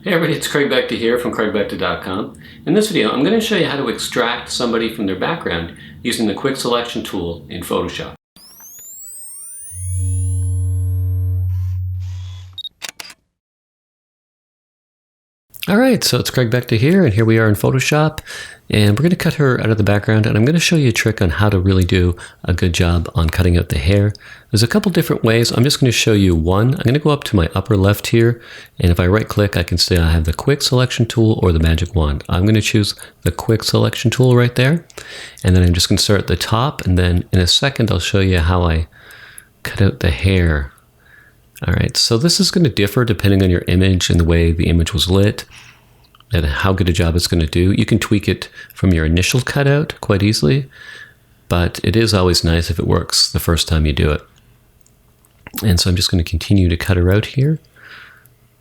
Hey everybody, it's Craig Beckta here from CraigBeckta.com. In this video, I'm going to show you how to extract somebody from their background using the Quick Selection tool in Photoshop. Alright, so it's Craig Beckta here, and here we are in Photoshop, and we're going to cut her out of the background, and I'm going to show you a trick on how to really do a good job on cutting out the hair. There's a couple different ways. I'm just going to show you one. I'm going to go up to my upper left here, and if I right click, I can see I have the Quick Selection tool or the magic wand. I'm going to choose the Quick Selection tool right there, and then I'm just going to start at the top, and then in a second I'll show you how I cut out the hair. Alright, so this is going to differ depending on your image and the way the image was lit and how good a job it's going to do. You can tweak it from your initial cutout quite easily, but it is always nice if it works the first time you do it. And so I'm just going to continue to cut her out here.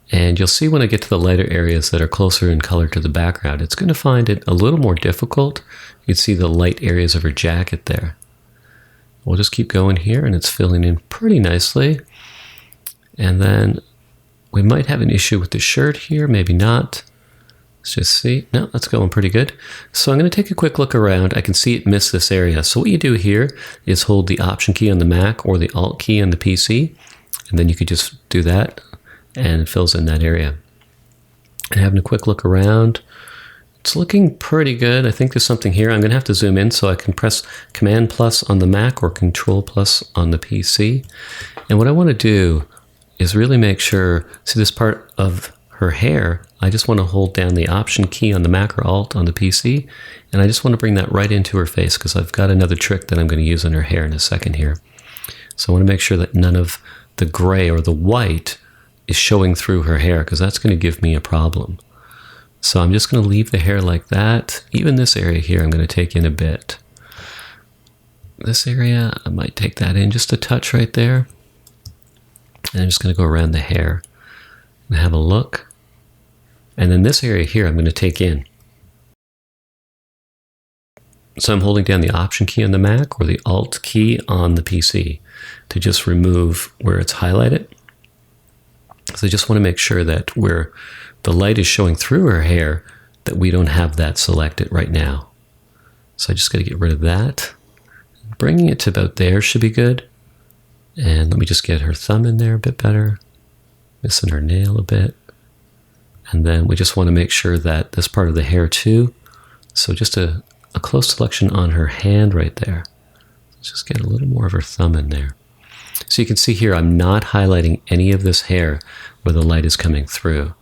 And you'll see when I get to the lighter areas that are closer in color to the background, it's going to find it a little more difficult. You can see the light areas of her jacket there. We'll just keep going here, and it's filling in pretty nicely. And then we might have an issue with the shirt here, maybe not. Let's just see. No, that's going pretty good. So I'm going to take a quick look around. I can see it missed this area. So what you do here is hold the Option key on the Mac or the Alt key on the PC, and then you could just do that, and it fills in that area. And having a quick look around, it's looking pretty good. I think there's something here. I'm going to have to zoom in, so I can press Command plus on the Mac or Control plus on the PC. And what I want to do is really make sure, see this part of her hair, I just want to hold down the Option key on the Mac or Alt on the PC, and I just want to bring that right into her face because I've got another trick that I'm going to use on her hair in a second here. So I want to make sure that none of the gray or the white is showing through her hair because that's going to give me a problem. So I'm just going to leave the hair like that. Even this area here I'm going to take in a bit. This area, I might take that in just a touch right there. And I'm just going to go around the hair and have a look. And then this area here I'm going to take in. So I'm holding down the Option key on the Mac or the Alt key on the PC to just remove where it's highlighted. So I just want to make sure that where the light is showing through her hair, that we don't have that selected right now. So I just got to get rid of that. Bringing it to about there should be good. And let me just get her thumb in there a bit better. Missing her nail a bit. And then we just want to make sure that this part of the hair too. So just a close selection on her hand right there. Let's just get a little more of her thumb in there. So you can see here I'm not highlighting any of this hair where the light is coming through.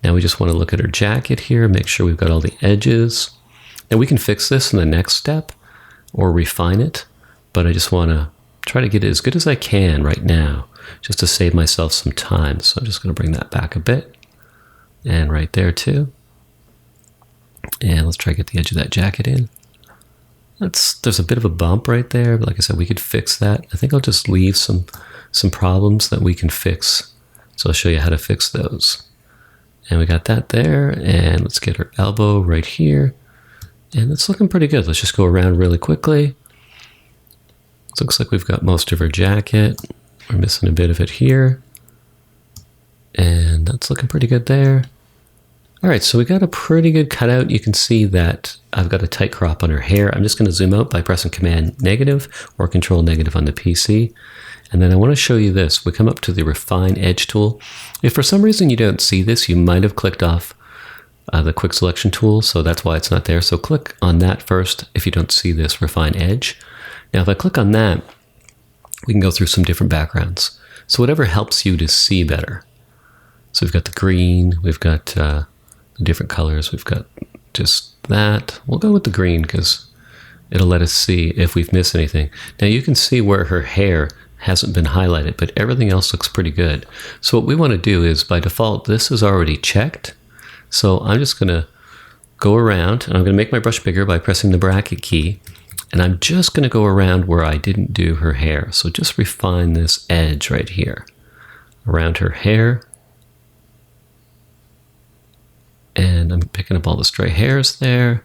Now we just want to look at her jacket here, make sure we've got all the edges. Now we can fix this in the next step or refine it, but I just want to try to get it as good as I can right now, just to save myself some time. So I'm just going to bring that back a bit, and right there too. And let's try to get the edge of that jacket in. There's a bit of a bump right there, but like I said, we could fix that. I think I'll just leave some problems that we can fix. So I'll show you how to fix those. And we got that there, and let's get her elbow right here. And it's looking pretty good. Let's just go around really quickly. Looks like we've got most of her jacket. We're missing a bit of it here. And that's looking pretty good there. All right, so we got a pretty good cutout. You can see that I've got a tight crop on her hair. I'm just going to zoom out by pressing Command negative or Control negative on the PC. And then I want to show you this. We come up to the Refine Edge tool. If for some reason you don't see this, you might have clicked off the Quick Selection tool, so that's why it's not there. So click on that first if you don't see this Refine Edge. Now, if I click on that, we can go through some different backgrounds. So whatever helps you to see better. So we've got the green, we've got the different colors, we've got just that. We'll go with the green because it'll let us see if we've missed anything. Now you can see where her hair hasn't been highlighted, but everything else looks pretty good. So what we want to do is, by default, this is already checked. So I'm just going to go around, and I'm going to make my brush bigger by pressing the bracket key. And I'm just going to go around where I didn't do her hair. So just refine this edge right here around her hair. And I'm picking up all the stray hairs there.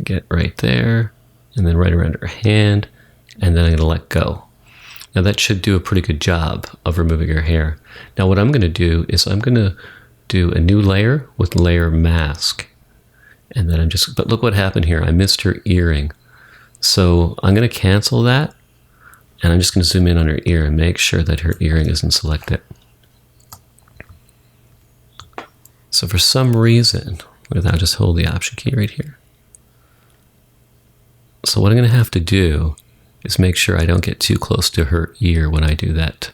Get right there. And then right around her hand. And then I'm going to let go. Now that should do a pretty good job of removing her hair. Now what I'm going to do is I'm going to do a new layer with layer mask. And then but look what happened here. I missed her earring. So I'm going to cancel that. And I'm just going to zoom in on her ear and make sure that her earring isn't selected. So for some reason, I'll just hold the Option key right here. So what I'm going to have to do is make sure I don't get too close to her ear when I do that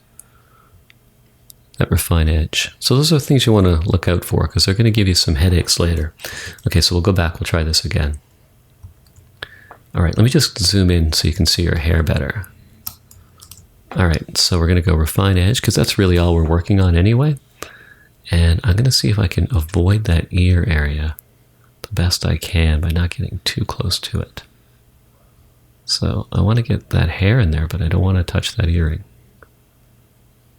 refine edge. So those are things you want to look out for because they're going to give you some headaches later. Okay, so we'll go back. We'll try this again. All right, let me just zoom in so you can see her hair better. All right, so we're going to go refine edge because that's really all we're working on anyway. And I'm going to see if I can avoid that ear area the best I can by not getting too close to it. So I want to get that hair in there, but I don't want to touch that earring.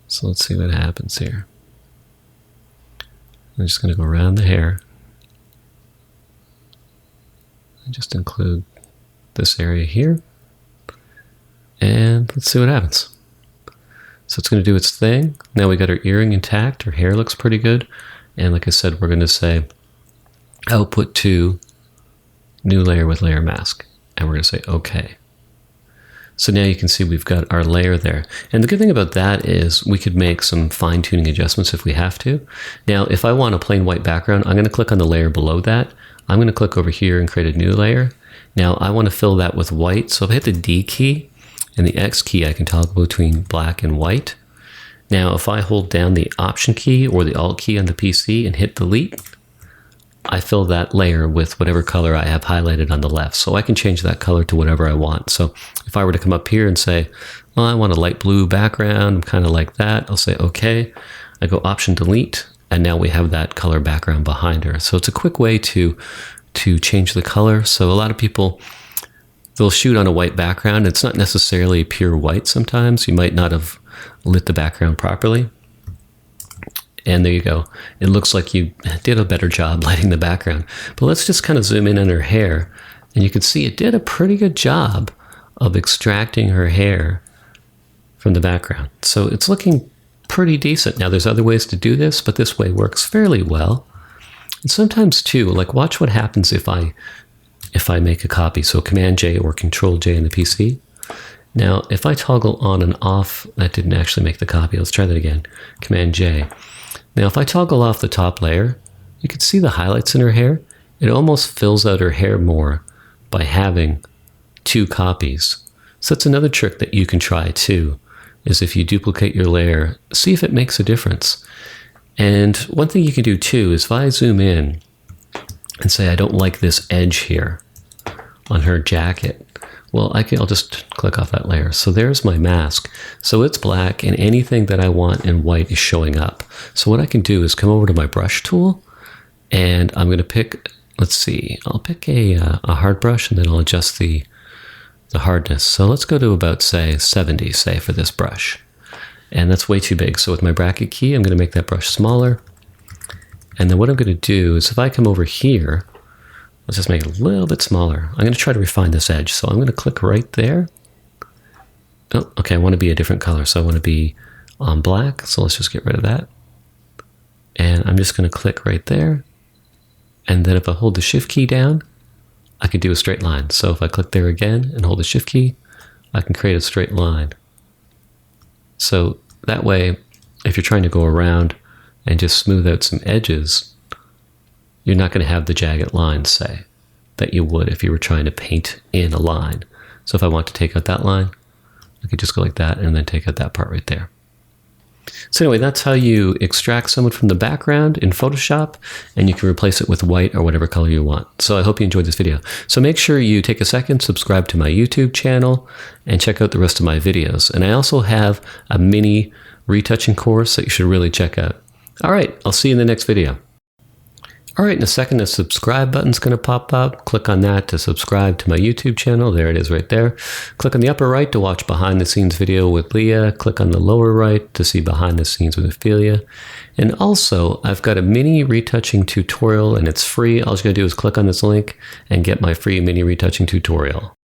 So let's see what happens here. I'm just going to go around the hair and just include this area here. And let's see what happens. So it's going to do its thing. Now we got her earring intact. Her hair looks pretty good. And like I said, we're going to say output to new layer with layer mask. And we're going to say OK. So now you can see we've got our layer there. And the good thing about that is we could make some fine-tuning adjustments if we have to. Now, if I want a plain white background, I'm going to click on the layer below that. I'm going to click over here and create a new layer. Now, I want to fill that with white. So if I hit the D key and the X key, I can toggle between black and white. Now, if I hold down the Option key or the Alt key on the PC and hit delete, I fill that layer with whatever color I have highlighted on the left. So I can change that color to whatever I want. So if I were to come up here and say, well, I want a light blue background, kind of like that, I'll say, okay. I go Option delete, and now we have that color background behind her. So it's a quick way to change the color. So a lot of people, they'll shoot on a white background. It's not necessarily pure white sometimes. You might not have lit the background properly. And there you go. It looks like you did a better job lighting the background. But let's just kind of zoom in on her hair. And you can see it did a pretty good job of extracting her hair from the background. So it's looking pretty decent. Now there's other ways to do this, but this way works fairly well. And sometimes too, like watch what happens if I make a copy. So Command J or Control J in the PC. Now, if I toggle on and off, that didn't actually make the copy. Let's try that again. Command J. Now, if I toggle off the top layer, you can see the highlights in her hair. It almost fills out her hair more by having two copies. So that's another trick that you can try too, is if you duplicate your layer, see if it makes a difference. And one thing you can do too is if I zoom in and say I don't like this edge here on her jacket, well, I'll just click off that layer. So there's my mask. So it's black and anything that I want in white is showing up. So what I can do is come over to my brush tool and I'm going to pick, let's see, I'll pick a hard brush and then I'll adjust the hardness. So let's go to about, say, 70, say, for this brush. And that's way too big. So with my bracket key, I'm going to make that brush smaller. And then what I'm going to do is if I come over here, let's just make it a little bit smaller. I'm going to try to refine this edge. So I'm going to click right there. Oh, okay, I want to be a different color. So I want to be on black. So let's just get rid of that. And I'm just going to click right there. And then if I hold the Shift key down, I can do a straight line. So if I click there again and hold the Shift key, I can create a straight line. So that way, if you're trying to go around and just smooth out some edges, you're not going to have the jagged lines, say, that you would if you were trying to paint in a line. So if I want to take out that line, I could just go like that and then take out that part right there. So anyway, that's how you extract someone from the background in Photoshop, and you can replace it with white or whatever color you want. So I hope you enjoyed this video. So make sure you take a second, subscribe to my YouTube channel, and check out the rest of my videos. And I also have a mini retouching course that you should really check out. All right, I'll see you in the next video. All right, in a second, the subscribe button's going to pop up. Click on that to subscribe to my YouTube channel. There it is right there. Click on the upper right to watch behind the scenes video with Leah. Click on the lower right to see behind the scenes with Ophelia. And also, I've got a mini retouching tutorial and it's free. All you got to do is click on this link and get my free mini retouching tutorial.